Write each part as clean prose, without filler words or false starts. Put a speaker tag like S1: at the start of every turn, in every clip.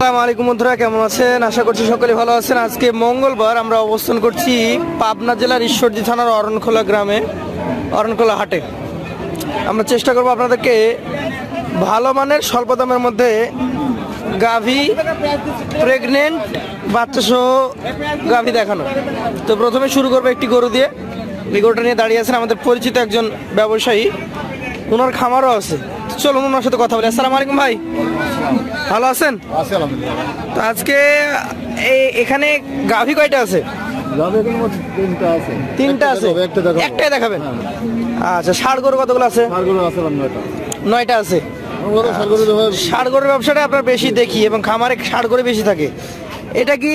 S1: আসসালামু আলাইকুম বন্ধুরা, কেমন আছেন? আশা করছি সকলে ভালো আছেন। আজকে মঙ্গলবার আমরা অবস্থান করছি পাবনা জেলার ঈশ্বরদী থানার অরণখোলা গ্রামে, অরণখোলা হাটে। আমরা চেষ্টা করব আপনাদেরকে ভালো মানের স্বল্প দামের মধ্যে গাভী, প্রেগনেন্ট, বাচ্চা সহ গাভী দেখানো। তো প্রথমে শুরু করবো একটি গরু দিয়ে। এই গরুটা নিয়ে দাঁড়িয়ে আছেন আমাদের পরিচিত একজন ব্যবসায়ী, ওনার খামারও আছে। চলুন ওনার সাথে কথা বলি। আসসালামু আলাইকুম ভাই, ভালো আছেন? তো আজকে এখানে গাভী কয়টা আছে? তিনটা আছে, একটাই দেখাবেন? আচ্ছা, ষাঁড় গরু কতগুলো আছে? 9টা আছে। ষাঁড় গরুর ব্যবসাটা আপনার বেশি দেখি এবং খামারে ষাঁড় গরু বেশি থাকে। এটা কি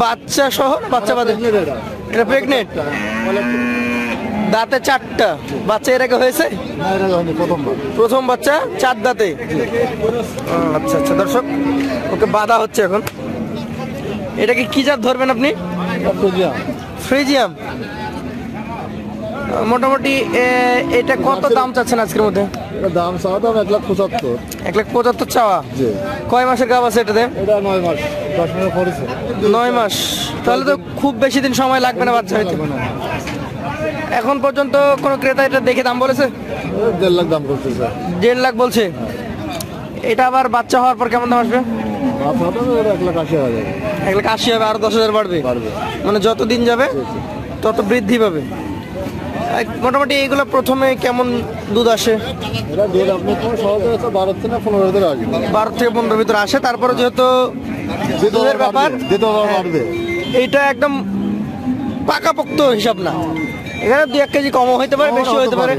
S1: বাচ্চা সহ, বাচ্চা বাদে? এটা প্রেগনেন্ট, দাঁতে 4টা। বাচ্চা এর আগে হয়েছে? প্রথম বাচ্চা, 4 দাঁতে। আচ্ছা আচ্ছা দর্শক, ওকে বাঁধা হচ্ছে এখন। এটাকে কি জাত ধরবেন আপনি? ফ্রিজিয়াম। মোটামুটি এটা কত দাম চাচ্ছেন আজকের মধ্যে?
S2: দাম চাওয়া দাম 1,75,000।
S1: 1,75,000 চাওয়া। কয় মাসের গাভ আছে এটাতে?
S2: এটা 9 মাস, 10 মাস পরেছে।
S1: 9 মাস, তাহলে তো খুব বেশি দিন সময় লাগবে না বাচ্চা হইতে। এখন পর্যন্ত কোনো ক্রেতা এটা দেখে দাম বলেছে?
S2: 1.5 লাখ দাম করছে।
S1: 1.5 লাখ বলছে। এটা আবার বাচ্চা হওয়ার পর কেমন দাম আসবে?
S2: 1,80,000।
S1: 1,80,000 হবে, আরো 10,000 বাড়বে। মানে যত দিন যাবে তত বৃদ্ধি পাবে। মোটামুটি এইগুলো প্রথমে কেমন দুধ আসে?
S2: 12 থেকে 15 ভিতরে আসবে।
S1: 12 থেকে 15 ভিতরে আসে। তারপরে যেহেতু দুধের ব্যাপার, এইটা একদম পাকাপোক্ত হিসাব না। এখানে 2-1 কেজি কমও হইতে পারে, বেশি হইতে পারে।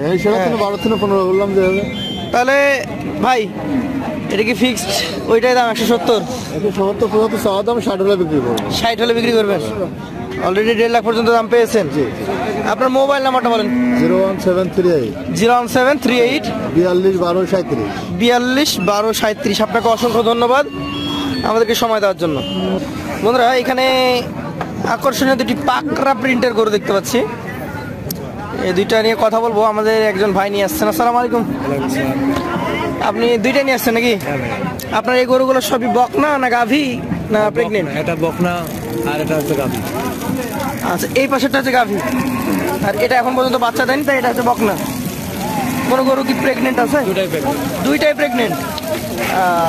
S2: 12 থেকে 15 বললাম যে।
S1: তাহলে ভাই এটা কি ফিক্সড ওইটাই দাম? 170
S2: চাওয়া দাম, 60 হলে বিক্রি করবো।
S1: 60 হলে বিক্রি করবেন? অলরেডি 1.5 লাখ পর্যন্ত দাম পেয়েছেন। আপনার মোবাইল নাম্বারটা বলেন।
S2: 01738
S1: 01738
S2: 42 12 37।
S1: 42 12 37। আপনাকে অসংখ্য ধন্যবাদ আমাদেরকে সময় দেওয়ার জন্য। বন্ধুরা, এখানে আকর্ষণীয় দুটি পাকড়া প্রিন্টের গরু দেখতে পাচ্ছি। এই দুইটা নিয়ে কথা বলবো। আমাদের একজন ভাই নিয়ে আসছেন। আসসালামু আলাইকুম। আপনি দুইটা নিয়ে আসছেন নাকি? আপনার এই গরুগুলো সবই বকনা না গাভী না প্রেগনেন্ট?
S2: এটা বকনা আর এটা হচ্ছে গাভী।
S1: আচ্ছা, এই পাশেরটা হচ্ছে গাভী আর এটা এখন পর্যন্ত বাচ্চা দেয়নি, তাই এটা হচ্ছে বকনা। কোন গরু কি প্রেগনেন্ট আছে? দুইটাই প্রেগনেন্ট।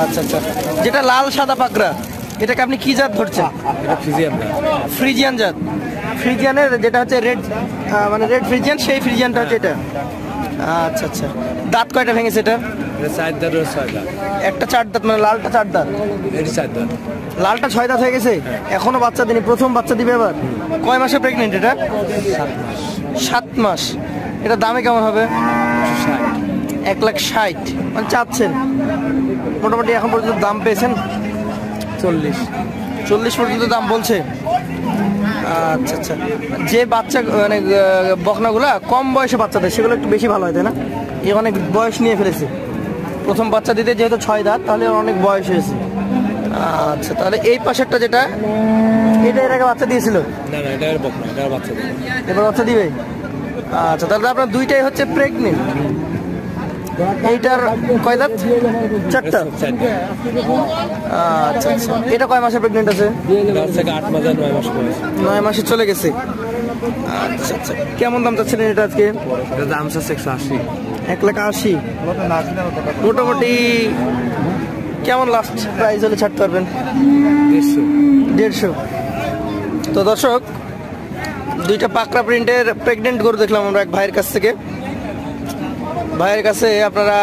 S1: আচ্ছা আচ্ছা, যেটা লাল সাদা পাকড়া, এটাকে আপনি কি জাত ধরছেন? ফ্রিজিয়ান জাত। ফ্রিজিয়ানের যেটা হচ্ছে রেড, মানে রেড ফ্রিজিয়ান, সেই ফ্রিজিয়ানটা হচ্ছে এটা। আচ্ছা আচ্ছা, দাঁত কয়টা ভেঙেছে এটা?
S2: 4 দাঁত।
S1: একটা 4 দাঁত, মানে লালটা 4 দাঁত।
S2: এটা 4 দাঁত।
S1: লালটা 6 দাঁত হয়ে গেছে, এখনো বাচ্চা দিনি, প্রথম বাচ্চা দিবে এবার। কয় মাসে প্রেগনেন্ট এটা? 7 মাস। এটা দামে কেমন হবে? 1,60,000 মানে চাচ্ছেন। মোটামুটি এখন পর্যন্ত দাম পেয়েছেন 40 পর্যন্ত দাম বলছে। আচ্ছা আচ্ছা, যে বাচ্চা মানে বকনাগুলা কম বয়সে বাচ্চা দেয় সেগুলো একটু বেশি ভালো হয়, তাই না? এ অনেক বয়স নিয়ে ফেলেছে। প্রথম বাচ্চা দিতে যেহেতু 6 দাঁত, তাহলে অনেক বয়স হয়েছে। আচ্ছা, তাহলে এই পাশেরটা যেটা, এটা এর আগে বাচ্চা দিয়েছিল?
S2: না না, এটা বকনা, এটা বাচ্চা দিবে।
S1: এবার বাচ্চা দিবে। আচ্ছা, তাহলে আপনার দুইটাই হচ্ছে প্রেগনেন্ট। এইটার কয় দাঁত? 4টা। আচ্ছা আচ্ছা, এটা কয় মাসে প্রেগনেন্ট আছে?
S2: 8 মাস, 9 মাস বয়স।
S1: 9 মাসে চলে গেছে। আচ্ছা আচ্ছা, কেমন দাম চাচ্ছিলেন এটা আজকে?
S2: এটা দাম আছে 180।
S1: 1,80,000। মোটামুটি কেমন লাস্ট প্রাইস হলে ছাড়তে পারবেন? 150। তো দর্শক, দুইটা পাকড়া প্রিন্টের প্রেগনেন্ট গরু দেখলাম আমরা এক ভাইয়ের কাছ থেকে। ভাইয়ের কাছে আপনারা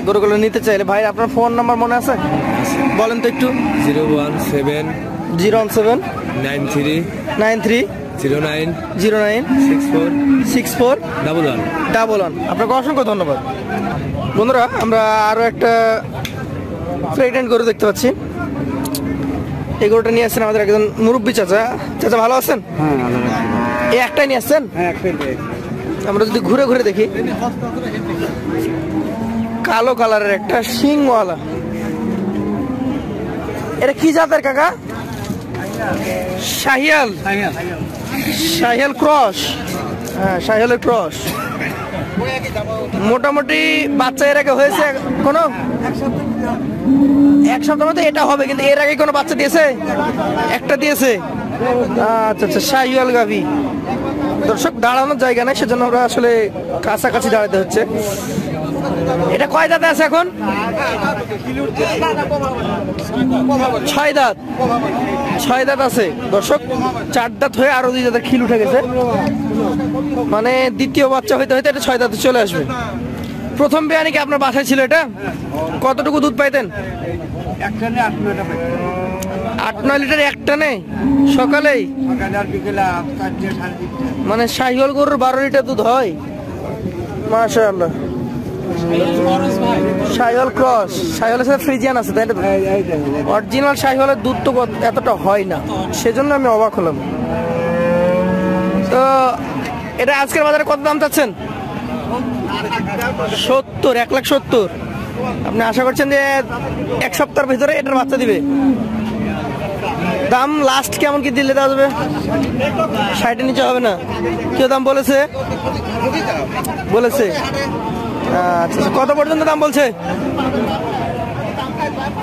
S1: গরুগুলো নিতে চাইলে, ভাই আপনার ফোন নাম্বার মনে আছে? বলেন তো একটু।
S2: 017 93 09
S1: 64 11। আপনাকে অসংখ্য ধন্যবাদ। বন্ধুরা, আমরা আরো একটা প্রেগনেন্ট গরু দেখতে পাচ্ছি। এই গরুটা নিয়ে আসছেন আমাদের একজন মুরব্বী চাচা। চাচা ভালো আছেন? এই একটাই নিয়ে আসছেন? আমরা যদি ঘুরে ঘুরে দেখি, কালো কালারের একটা শিংওয়ালা। এটা কি জাতের কাকা? শাহিয়াল। শাহিয়াল ক্রস। হ্যাঁ, শাহিয়ালের ক্রস। মোটামুটি বাচ্চা এর আগে হয়েছে কোনো? এক সপ্তাহ মধ্যে এটা হবে, কিন্তু এর আগে কোনো বাচ্চা দিয়েছে? একটা দিয়েছে। আচ্ছা আচ্ছা, শাহিওয়াল গাভী। দর্শক দাঁড়ানোর জায়গা নাই, সেজন্য আমরা আসলে কাছাকাছি দাঁড়াতে হচ্ছে। এটা কয় দাঁত আছে এখন? 6 দাঁত। 6 দাঁত আছে দর্শক। 4 দাঁত হয়ে আরো 2 দাঁতের খিল উঠে গেছে, মানে দ্বিতীয় বাচ্চা হইতে হইতে এটা 6 দাঁতে চলে আসবে। প্রথম বিয়ানে কি আপনার বাসায় ছিল এটা? কতটুকু দুধ পাইতেন? 8-9 লিটার এক টানে সকালেই? মানে শাহিওয়াল গরুর 12 লিটার দুধ হয়? মাশাআল্লাহ। শাহিওয়াল ক্রস, শাহিওয়ালের সাথে ফ্রিজিয়ান আছে তাই না? অরিজিনাল শাহিওয়ালের দুধ তো এতটা হয় না, সেজন্য আমি অবাক হলাম। তো এটা আজকের বাজারে কত দাম চাচ্ছেন? 70, 1,70,000। আপনি আশা করছেন যে 1 সপ্তাহের ভিতরে এটার বাচ্চা দিবে? দাম লাস্ট কেমন কি দিলে দেওয়া যাবে? 60-এর নিচে হবে না? কেউ দাম বলেছে? আচ্ছা, কত পর্যন্ত দাম বলছে?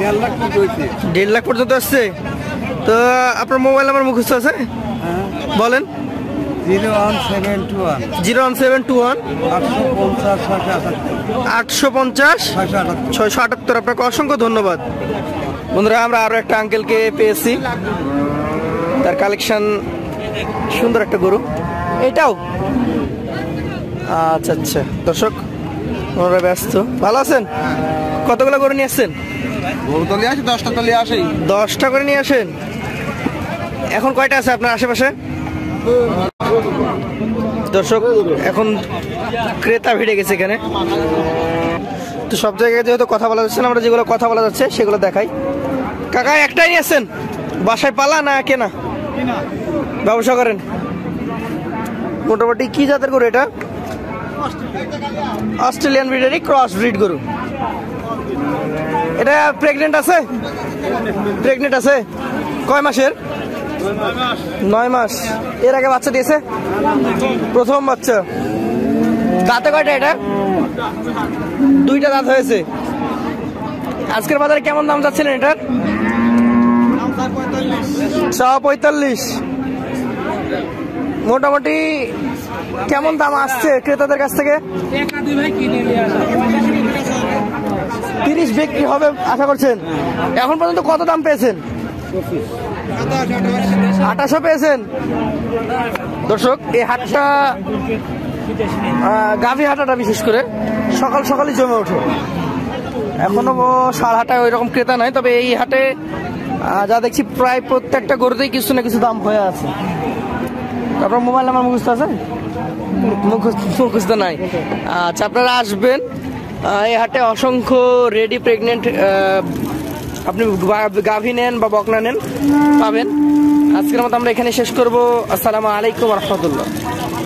S1: 1.5 লাখ পর্যন্ত আসছে। তো আপনার মোবাইল নাম্বার মুখস্থ আছে? বলেন।
S3: 01721
S1: 01721
S3: 850
S1: 678। আপনাকে অসংখ্য ধন্যবাদ। বন্ধুরা, আমরা আরো একটা আঙ্কেলকে পেয়েছি, তার কালেকশন সুন্দর একটা গরু। এটাও আচ্ছা আচ্ছা। দর্শক ওনারা ব্যস্ত। ভালো আছেন? কতগুলো গরু নিয়ে আসছেন?
S3: 10টা তলি আসে।
S1: 10টা করে নিয়ে আসেন। এখন কয়টা আছে আপনার আশেপাশে? দর্শক এখন ক্রেতা ভিড়ে গেছে এখানে, তো সব জায়গায় যেহেতু কথা বলা যাচ্ছে না, আমরা যেগুলো কথা বলা যাচ্ছে সেগুলো দেখাই। কাকা একটাই নিয়ে আসছেন? বাসায় পালা না কেনা? ব্যবসা করেন? মোটামুটি কি জাতের গরু এটা? অস্ট্রেলিয়ান ব্রিডেরই ক্রস ব্রিড গরু। এটা প্রেগনেন্ট আছে? প্রেগনেন্ট আছে। কয় মাসের? 9 মাস। এর আগে বাচ্চা দিয়েছে? প্রথম বাচ্চা। দাঁতে কয়টা এটা? 2টা দাঁত হয়েছে। আজকের বাজারে কেমন দাম যাচ্ছিলেন এটার? 45। মোটামুটি কেমন দাম আসছে ক্রেতাদের কাছ থেকে? 30 বিক্রি হবে আশা করছেন? এখন পর্যন্ত কত দাম পেয়েছেন? 2800 পেয়েছেন। দর্শক এই হাটটা, গাভী হাটাটা বিশেষ করে সকাল সকালই জমে ওঠে। এখনো সার হাটায় ওই রকম ক্রেতা নাই, তবে এই হাটে যা দেখছি প্রায় প্রত্যেকটা গরুতেই কিছু না কিছু দাম হয়ে আছে। আপনার মোবাইল নাম্বার মুখস্থ আছে? মুখস্থ নাই। আচ্ছা, আপনারা আসবেন এই হাটে। অসংখ্য রেডি প্রেগনেন্ট আপনি গাভী নেন বা বকনা নেন পাবেন। আজকের মতো আমরা এখানে শেষ করবো। আসসালামু আলাইকুম ওয়া রাহমাতুল্লাহ।